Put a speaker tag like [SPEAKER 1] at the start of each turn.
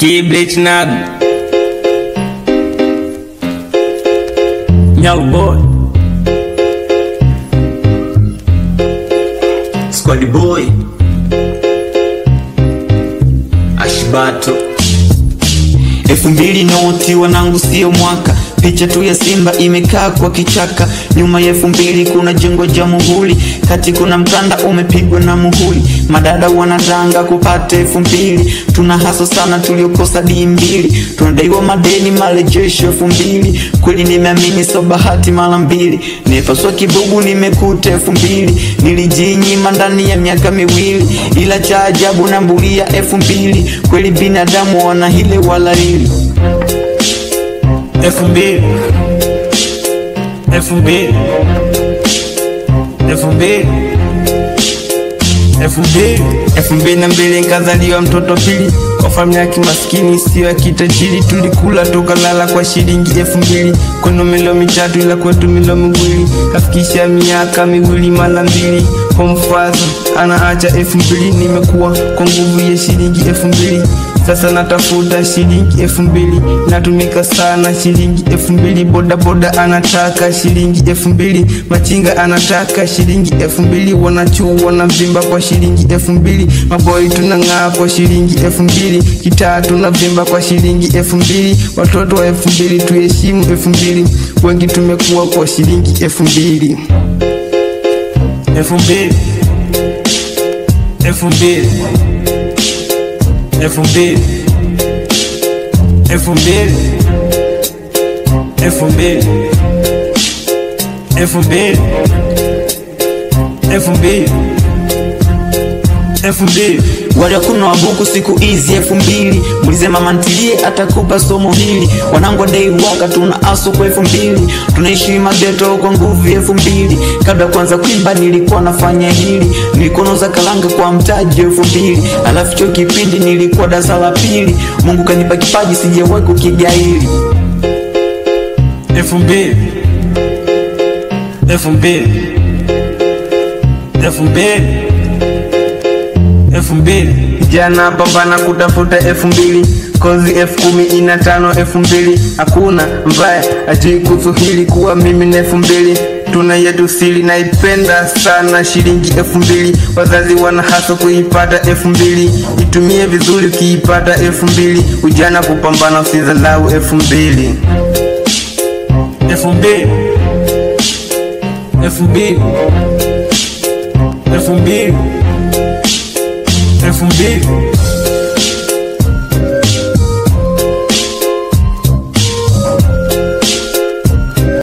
[SPEAKER 1] Kiblet Nag Young boy Squad boy Ashbato
[SPEAKER 2] 2000 noti wanangu sio mwaka. Picha tu ya Simba imekaa kwa kichaka. Nyuma ya 2000 kuna jengo Jamhuri. Kati kuna mkanda umepigwa na muhuri. Madada wanatanga kupata 2000. Tuna haso sana tuliokosa D2. Tunadaiwa madeni marejesho 2000. Kweli nimeamini so bahati mara mbili. Nipaswa kibugu nimekuta 2000. Nilijinyima ndani ya miaka miwili. Ila cha ajabu nambulia 2000. Kweli binadamu wana hile wala hili.
[SPEAKER 1] 2000 na mbili nkazaliwa mtoto pili kwa familia ya kimaskini sio ya kitajiri. Tulikula toka lala kwa shilingi 2000. Kwenu milo mitatu ila kwetu milo miwili. Kafikisha miaka miwili mara mbili. Home father anaacha 2000. Nimekuwa kwa nguvu ya shilingi 2000. Sasa natafuta shilingi 2000. Natumika sana shilingi 2000. Boda boda anataka shilingi 2000. Machinga anataka shilingi 2000. Wanachuo wanavimba kwa shilingi 2000. Maboy tunang'aa kwa shilingi 2000. Kitaa tunavimba kwa shilingi 2000. Watoto wa 2000 tuheshimu 2000. Wengi tumekuwa kwa shilingi 2000. 2000
[SPEAKER 2] Wale kuna wabuku siku hizi 2000. Mulize mama ntilie atakupa somo hili. Wanangu day waka tuna aso kwa 2000. Tunaishi mageto kwa nguvu 2000. Kabla kwanza kuimba nilikuwa nafanya hili. Nilikuwa nauza kalanga kwa mtaji 2000. Alafu cho kipindi nilikuwa darasa la pili. Mungu kanipa kipaji sijawahi kukigaili.
[SPEAKER 1] 2000 Jana pambana kutafuta 2000. Kozi 10,000 ina 5 2000. Hakuna mbaya ajui kuhusu hili kuwa mimi na 2000. Tuna yetu siri naipenda sana shilingi 2000. Wazazi wana haso kuipata 2000. Itumie vizuri ukiipata 2000. Ujana kupambana usizalau 2000. 2000